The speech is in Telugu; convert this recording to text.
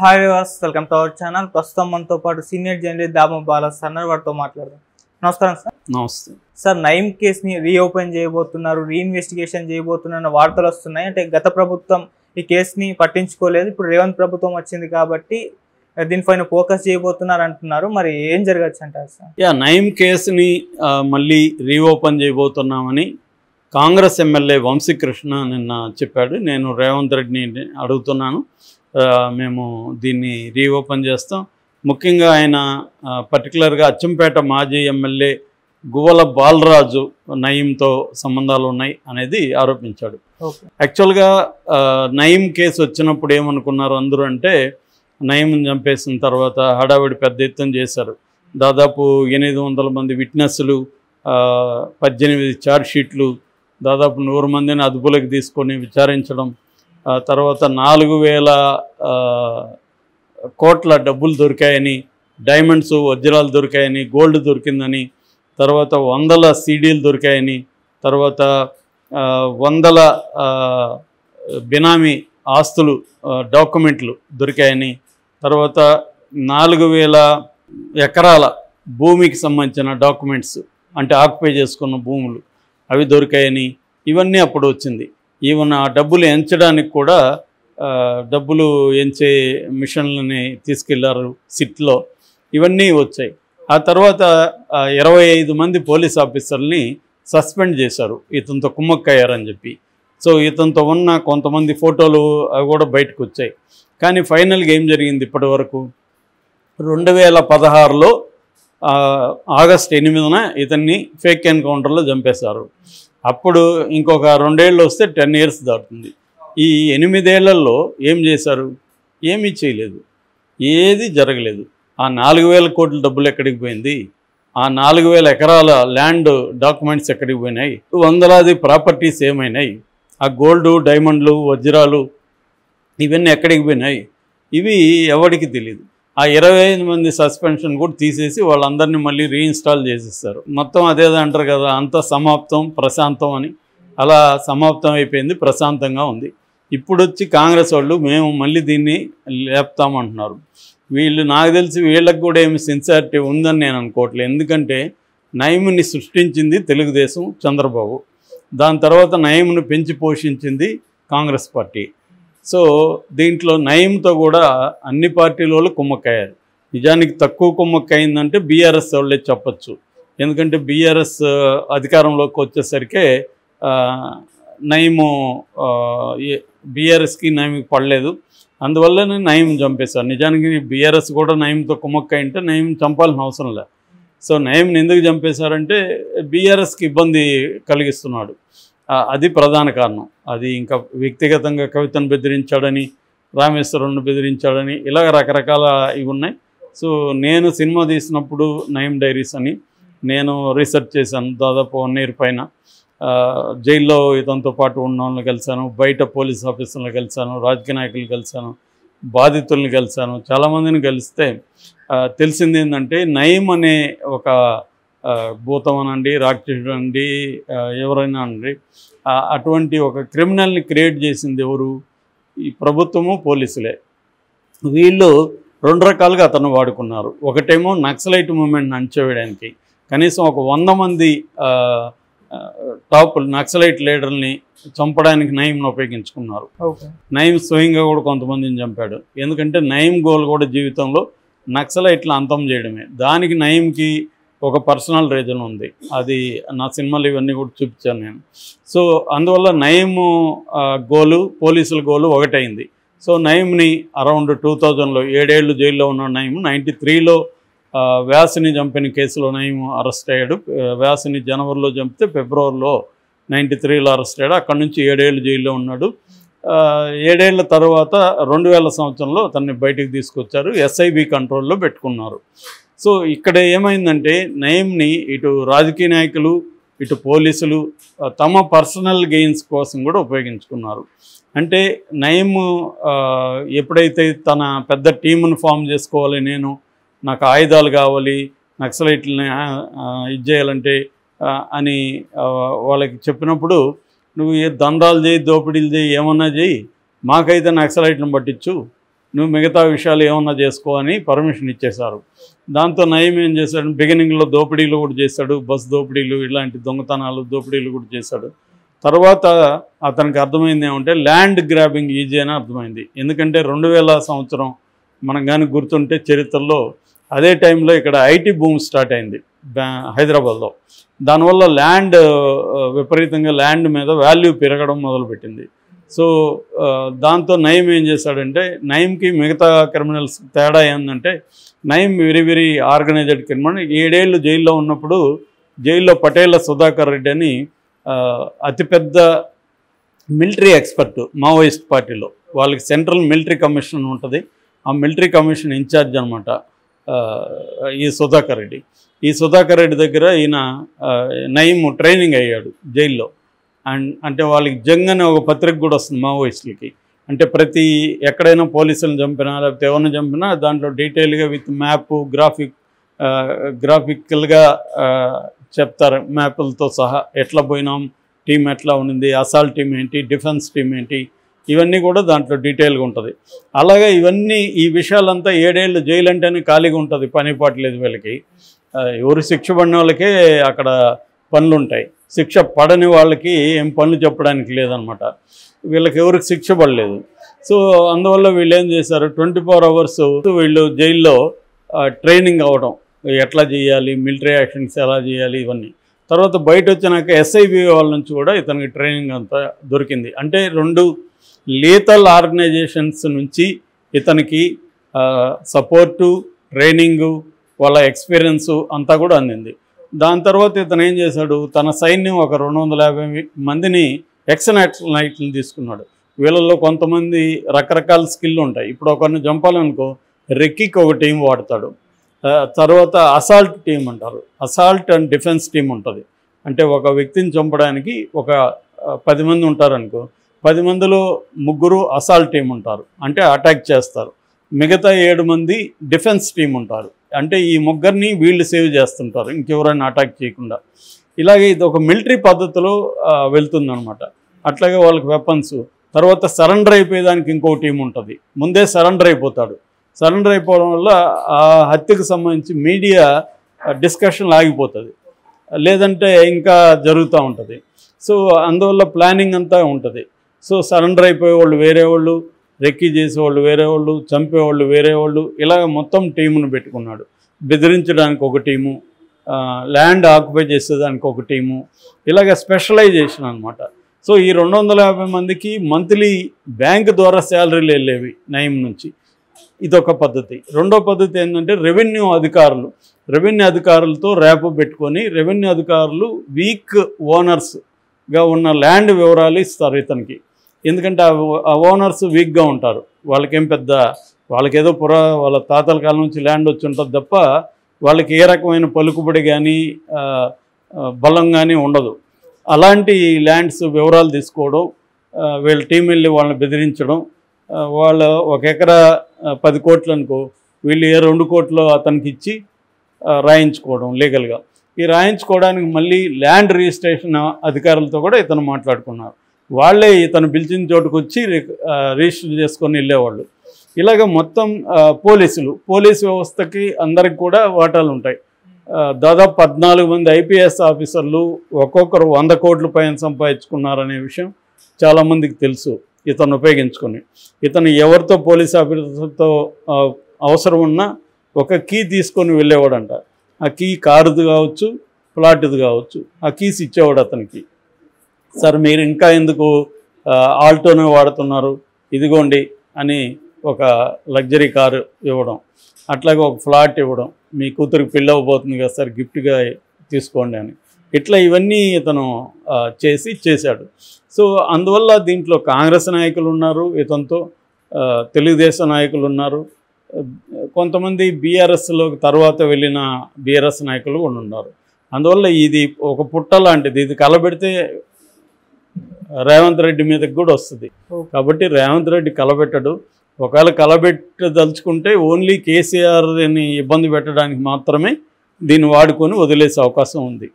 Hi viewers, welcome to our channel. ప్రస్తుతం మనతో పాటు సీనియర్ జర్నలిస్ట్ దామ బాలాస్ అన్నారు, వారితో మాట్లాడదాం. నమస్కారం సార్. నమస్తే సార్, నయీం కేసుని రీఓపెన్ చేయబోతున్నారు, రీఇన్వెస్టిగేషన్ చేయబోతున్న వార్తలు వస్తున్నాయి. అంటే గత ప్రభుత్వం ఈ కేసుని పట్టించుకోలేదు, ఇప్పుడు రేవంత్ ప్రభుత్వం వచ్చింది కాబట్టి దీనిపైన ఫోకస్ చేయబోతున్నారు అంటున్నారు. మరి ఏం జరగచ్చు అంటారు సార్? నయీం కేసుని మళ్ళీ రీఓపెన్ చేయబోతున్నామని కాంగ్రెస్ ఎమ్మెల్యే వంశీకృష్ణ నిన్న చెప్పాడు. నేను రేవంత్ రెడ్డిని అడుగుతున్నాను, మేము దీన్ని రీఓపెన్ చేస్తాం. ముఖ్యంగా ఆయన పర్టికులర్గా అచ్చంపేట మాజీ ఎమ్మెల్యే గువ్వల బాలరాజు నయీంతో సంబంధాలు ఉన్నాయి అనేది ఆరోపించాడు. యాక్చువల్గా నయీం కేసు వచ్చినప్పుడు ఏమనుకున్నారు అందరూ అంటే, నయీం చంపేసిన తర్వాత హడావిడి పెద్ద ఎత్తున చేశారు. దాదాపు 800 మంది విట్నెస్లు, 18 ఛార్జ్షీట్లు, దాదాపు 100 మందిని అదుపులోకి తీసుకొని విచారించడం, తర్వాత 4000 కోట్ల డబ్బులు దొరికాయని, డైమండ్స్ వజ్రాలు దొరికాయని, గోల్డ్ దొరికిందని, తర్వాత 100 సీడీలు దొరికాయని, తర్వాత 100 బినామీ ఆస్తులు డాక్యుమెంట్లు దొరికాయని, తర్వాత 4000 ఎకరాల భూమికి సంబంధించిన డాక్యుమెంట్స్ అంటే ఆక్యుపై చేసుకున్న భూములు అవి దొరికాయని, ఇవన్నీ అప్పుడు వచ్చింది. ఈవెన్ ఆ డబ్బులు ఎంచడానికి కూడా డబ్బులు ఎంచే మిషన్లని తీసుకెళ్లారు సిట్లో, ఇవన్నీ వచ్చాయి. ఆ తర్వాత 25 మంది పోలీస్ ఆఫీసర్ని సస్పెండ్ చేశారు ఇతనితో కుమ్మక్కయ్యారని చెప్పి. సో ఇతనితో ఉన్న కొంతమంది ఫోటోలు అవి కూడా బయటకు వచ్చాయి. కానీ ఫైనల్గా ఏం జరిగింది ఇప్పటి వరకు? 2016లో ఆగస్టు 8న ఇతన్ని ఫేక్ ఎన్కౌంటర్లో చంపేశారు. అప్పుడు ఇంకొక 2 ఏళ్ళు వస్తే 10 ఇయర్స్ దాటుతుంది. ఈ 8 ఏళ్లలో ఏం చేశారు? ఏమీ చేయలేదు, ఏది జరగలేదు. ఆ 4000 కోట్ల డబ్బులు ఎక్కడికి పోయింది? ఆ 4000 ఎకరాల ల్యాండ్ డాక్యుమెంట్స్ ఎక్కడికి పోయినాయి? వందలాది ప్రాపర్టీస్ ఏమైనాయి? ఆ గోల్డ్, డైమండ్లు, వజ్రాలు ఇవన్నీ ఎక్కడికి పోయినాయి? ఇవి ఎవరికి తెలియదు. ఆ 25 మంది సస్పెన్షన్ కూడా తీసేసి వాళ్ళందరినీ మళ్ళీ రీఇన్స్టాల్ చేసేస్తారు. మొత్తం అదేదో అంటారు కదా, అంత సమాప్తం ప్రశాంతం అని. అలా సమాప్తం అయిపోయింది, ప్రశాంతంగా ఉంది. ఇప్పుడు వచ్చి కాంగ్రెస్ వాళ్ళు మేము మళ్ళీ దీన్ని లేపుతామంటున్నారు. వీళ్ళు నాకు తెలిసి వీళ్ళకి కూడా ఏమి సిన్సియారిటీ ఉందని నేను అనుకోవట్లేదు. ఎందుకంటే నయీంని సృష్టించింది తెలుగుదేశం, చంద్రబాబు. దాని తర్వాత నయీంను పెంచి పోషించింది కాంగ్రెస్ పార్టీ. సో దీంట్లో నయీంతో కూడా అన్ని పార్టీల వాళ్ళు కుమ్మక్కయ్యారు. నిజానికి తక్కువ కుమ్మక్కయిందంటే బీఆర్ఎస్ వాళ్ళే చెప్పచ్చు. ఎందుకంటే బీఆర్ఎస్ అధికారంలోకి వచ్చేసరికి నయీము బీఆర్ఎస్కి నయీంకి పడలేదు, అందువల్లనే నయీం చంపేశారు. నిజానికి బీఆర్ఎస్ కూడా నయీంతో కుమ్మక్కయింటే నయీం చంపాల్సిన అవసరం లేదు. సో నయీంని ఎందుకు చంపేశారంటే బీఆర్ఎస్కి ఇబ్బంది కలిగిస్తున్నాడు, అది ప్రధాన కారణం. అది ఇంకా వ్యక్తిగతంగా కవితను బెదిరించాడని, రామేశ్వరంను బెదిరించాడని, ఇలాగ రకరకాల ఇవి ఉన్నాయి. సో నేను సినిమా తీసినప్పుడు నయీం డైరీస్ అని నేను రీసెర్చ్ చేశాను. దాదాపు 1 ఇయర్ పైన జైల్లో ఇతనితో పాటు ఉన్న వాళ్ళని కలిశాను, బయట పోలీస్ ఆఫీసర్లను కలిశాను, రాజకీయ నాయకులు కలిశాను, బాధితుల్ని కలిశాను, చాలామందిని కలిస్తే తెలిసింది ఏంటంటే, నయీం అనే ఒక భూతం అనండి, రాక్షసుడు అండి, ఎవరైనా అండి, అటువంటి ఒక క్రిమినల్ని క్రియేట్ చేసింది ఎవరు? ఈ ప్రభుత్వము, పోలీసులే. వీళ్ళు 2 రకాలుగా అతను వాడుకున్నారు. ఒకటేమో నక్సలైట్ మూమెంట్ని అణచివేయడానికి కనీసం ఒక 100 మంది టాప్ నక్సలైట్ లీడర్ని చంపడానికి నయీంను ఉపయోగించుకున్నారు. నయీం స్వయంగా కూడా కొంతమందిని చంపాడు. ఎందుకంటే నయీం గోల్ కూడా జీవితంలో నక్సలైట్లు అంతం చేయడమే. దానికి నయీంకి ఒక పర్సనల్ రీజన్ ఉంది, అది నా సినిమాలు ఇవన్నీ కూడా చూపించాను నేను. సో అందువల్ల నయీము గోలు, పోలీసుల గోలు ఒకటైంది. సో నయీంని అరౌండ్ 2000లో 7 ఏళ్ళు జైల్లో ఉన్న నయీం 93లో వ్యాసుని చంపిన కేసులో నయీం అరెస్ట్ అయ్యాడు. వ్యాసుని జనవరిలో చంపితే ఫిబ్రవరిలో 93లో అరెస్ట్ అయ్యాడు. అక్కడి నుంచి 7 ఏళ్ళు జైల్లో ఉన్నాడు. 7 ఏళ్ల తర్వాత 2000 సంవత్సరంలో అతన్ని బయటికి తీసుకొచ్చారు, ఎస్ఐబి కంట్రోల్లో పెట్టుకున్నారు. సో ఇక్కడ ఏమైందంటే నయీంని ఇటు రాజకీయ నాయకులు, ఇటు పోలీసులు తమ పర్సనల్ గెయిన్స్ కోసం కూడా ఉపయోగించుకున్నారు. అంటే నయీం ఎప్పుడైతే తన పెద్ద టీమును ఫామ్ చేసుకోవాలి, నాకు ఆయుధాలు కావాలి, నక్సలైట్లని ఇది చేయాలంటే అని వాళ్ళకి చెప్పినప్పుడు, నువ్వు ఏ దందాలు చేయి, దోపిడీలు చేయి, ఏమన్నా చేయి, మాకైతే నక్సలైట్లను పట్టించు, నువ్వు మిగతా విషయాలు ఏమన్నా చేసుకో అని పర్మిషన్ ఇచ్చేశారు. దాంతో నయం ఏం చేశాడు, బిగినింగ్లో దోపిడీలు కూడా చేశాడు, బస్ దోపిడీలు ఇలాంటి దొంగతనాలు దోపిడీలు కూడా చేశాడు. తర్వాత అతనికి అర్థమైంది ఏమంటే ల్యాండ్ గ్రాబింగ్ ఈజీ అని అర్థమైంది. ఎందుకంటే 2000 సంవత్సరం మనం కానీ గుర్తుంటే చరిత్రలో అదే టైంలో ఇక్కడ ఐటీ బూమ్ స్టార్ట్ అయింది హైదరాబాద్లో. దానివల్ల ల్యాండ్ విపరీతంగా ల్యాండ్ మీద వాల్యూ పెరగడం మొదలుపెట్టింది. సో దాంతో నయం ఏం చేశాడంటే, నయంకి మిగతా క్రిమినల్స్ తేడా ఏంటంటే నయం వెరీ వెరీ ఆర్గనైజ్డ్ క్రిమినల్. 7 ఏళ్ళు జైల్లో ఉన్నప్పుడు జైల్లో పటేళ్ల సుధాకర్ రెడ్డి అని అతిపెద్ద మిలిటరీ ఎక్స్పర్ట్ మావోయిస్ట్ పార్టీలో, వాళ్ళకి సెంట్రల్ మిలిటరీ కమిషన్ ఉంటుంది, ఆ మిలిటరీ కమిషన్ ఇన్ఛార్జ్ అనమాట ఈ సుధాకర్ రెడ్డి. ఈ సుధాకర్ రెడ్డి దగ్గర ఈయన నయం ట్రైనింగ్ అయ్యాడు జైల్లో. అంటే వాళ్ళకి జంగ్ అనే ఒక పత్రిక కూడా వస్తుంది మావోయిస్టులకి. అంటే ప్రతి ఎక్కడైనా పోలీసులను చంపినా లేకపోతే ఎవరిని చంపినా దాంట్లో డీటెయిల్గా విత్ మ్యాప్ గ్రాఫికల్గా చెప్తారు, మ్యాప్లతో సహా ఎట్లా పోయినాం, టీం ఎట్లా ఉండింది, అసాల్ట్ టీం ఏంటి, డిఫెన్స్ టీం ఏంటి, ఇవన్నీ కూడా దాంట్లో డీటెయిల్గా ఉంటుంది. అలాగే ఇవన్నీ ఈ విషయాలంతా 7 ఏళ్ళు జైలు అంటేనే ఖాళీగా ఉంటుంది, పని పాటలేదు వీళ్ళకి. ఎవరు శిక్ష పడిన వాళ్ళకే అక్కడ పనులు ఉంటాయి, శిక్ష పడని వాళ్ళకి ఏం పనులు చెప్పడానికి లేదనమాట. వీళ్ళకి ఎవరికి శిక్ష పడలేదు. సో అందువల్ల వీళ్ళు ఏం చేశారు, 24 అవర్స్ వీళ్ళు జైల్లో ట్రైనింగ్ అవ్వడం, ఎట్లా చేయాలి, మిలిటరీ యాక్షన్స్ ఎలా చేయాలి, ఇవన్నీ. తర్వాత బయట వచ్చినాక ఎస్ఐబి వాళ్ళ నుంచి కూడా ఇతనికి ట్రైనింగ్ అంతా దొరికింది. అంటే 2 లీతల్ ఆర్గనైజేషన్స్ నుంచి ఇతనికి సపోర్టు, ట్రైనింగ్గు, వాళ్ళ ఎక్స్పీరియన్సు అంతా కూడా అందింది. దాని తర్వాత ఇతను ఏం చేశాడు, తన సైన్యం ఒక 250 మందిని ఎక్స్-నైట్లను తీసుకున్నాడు. వీళ్ళల్లో కొంతమంది రకరకాల స్కిల్ ఉంటాయి. ఇప్పుడు ఒకరిని చంపాలనుకో రెక్కికి ఒక టీం వాడతాడు. తర్వాత అసాల్ట్ టీం అంటారు, అసాల్ట్ అండ్ డిఫెన్స్ టీం ఉంటుంది. అంటే ఒక వ్యక్తిని చంపడానికి ఒక 10 మంది ఉంటారనుకో, 10 మందిలో 3 అసాల్ట్ టీం ఉంటారు, అంటే అటాక్ చేస్తారు. మిగతా 7 మంది డిఫెన్స్ టీం ఉంటారు, అంటే ఈ 3 వీళ్ళు సేవ్ చేస్తుంటారు ఇంకెవరైనా అటాక్ చేయకుండా. ఇలాగే ఇది ఒక మిలిటరీ పద్ధతిలో వెళ్తుందనమాట. అట్లాగే వాళ్ళకి వెపన్స్. తర్వాత సరెండర్ అయిపోయేదానికి ఇంకో టీం ఉంటుంది. ముందే సరెండర్ అయిపోతాడు. సరెండర్ అయిపోవడం వల్ల ఆ హత్యకు సంబంధించి మీడియా డిస్కషన్ ఆగిపోతుంది, లేదంటే ఇంకా జరుగుతూ ఉంటుంది. సో అందువల్ల ప్లానింగ్ అంతా ఉంటుంది. సో సరెండర్ అయిపోయేవాళ్ళు వేరే వాళ్ళు, రెక్కీ చేసేవాళ్ళు వేరే వాళ్ళు, చంపేవాళ్ళు వేరే వాళ్ళు, ఇలాగ మొత్తం టీమును పెట్టుకున్నాడు. బెదిరించడానికి ఒక టీము, ల్యాండ్ ఆక్యుపై చేసేదానికి ఒక టీము, ఇలాగ స్పెషలైజేషన్ అనమాట. సో ఈ 250 మందికి మంత్లీ బ్యాంక్ ద్వారా శాలరీలు వెళ్ళేవి నయం నుంచి. ఇదొక పద్ధతి. రెండో పద్ధతి ఏంటంటే రెవెన్యూ అధికారులతో ర్యాపో పెట్టుకొని రెవెన్యూ అధికారులు వీక్ ఓనర్స్గా ఉన్న ల్యాండ్ వివరాలు ఇస్తారు ఇతనికి. ఎందుకంటే ఆ ఓనర్స్ వీక్గా ఉంటారు, వాళ్ళకేం పెద్ద వాళ్ళకేదో వాళ్ళ తాతల కాలం నుంచి ల్యాండ్ వచ్చి ఉంటుంది తప్ప వాళ్ళకి ఏ రకమైన పలుకుబడి కానీ బలం కానీ ఉండదు. అలాంటి ల్యాండ్స్ వివరాలు తీసుకోవడం, వీళ్ళ టీం వెళ్ళి వాళ్ళని బెదిరించడం, వాళ్ళ 1 ఎకరా 10 కోట్లు అనుకో, వీళ్ళు 2 కోట్లు అతనికి ఇచ్చి రాయించుకోవడం లీగల్గా. ఈ రాయించుకోవడానికి మళ్ళీ ల్యాండ్ రిజిస్ట్రేషన్ అధికారులతో కూడా ఇతను మాట్లాడుకున్నారు. వాళ్ళే ఇతను పిలిచిన చోటుకు వచ్చి రిజిస్టర్ చేసుకొని వెళ్ళేవాళ్ళు. ఇలాగ మొత్తం పోలీసు వ్యవస్థకి అందరికి కూడా వాటాలు ఉంటాయి. దాదాపు 14 మంది ఐపీఎస్ ఆఫీసర్లు ఒక్కొక్కరు 100 కోట్ల పైన సంపాదించుకున్నారనే విషయం చాలామందికి తెలుసు. ఇతను ఉపయోగించుకొని ఇతను ఎవరితో పోలీస్ ఆఫీసర్తో అవసరం ఉన్నా ఒక కీ తీసుకొని వెళ్ళేవాడంట. ఆ కీ కారుది కావచ్చు, ప్లాట్ది కావచ్చు, ఆ కీస్ ఇచ్చేవాడు అతనికి. సార్ మీరు ఇంకా ఎందుకు ఆల్టోనే వాడుతున్నారు, ఇదిగోండి అని ఒక లగ్జరీ కారు ఇవ్వడం, అట్లాగే ఒక ఫ్లాట్ ఇవ్వడం, మీ కూతురికి పెళ్ళి అవ్వబోతుంది కదా సార్ గిఫ్ట్గా తీసుకోండి అని. ఇట్లా ఇవన్నీ ఇతను చేశాడు. సో అందువల్ల దీంట్లో కాంగ్రెస్ నాయకులు ఉన్నారు ఇతనితో, తెలుగుదేశం నాయకులు ఉన్నారు, కొంతమంది బీఆర్ఎస్లోకి తర్వాత వెళ్ళిన బీఆర్ఎస్ నాయకులు కూడా ఉన్నారు. అందువల్ల ఇది ఒక పుట్ట లాంటిది, ఇది కలబెడితే రేవంత్ రెడ్డి మీదకి కూడా వస్తుంది. కాబట్టి రేవంత్ రెడ్డి కలబెట్టడు. ఒకవేళ కలబెట్టదలుచుకుంటే ఓన్లీ కేసీఆర్ని ఇబ్బంది పెట్టడానికి మాత్రమే దీన్ని వాడుకొని వదిలేసే అవకాశం ఉంది.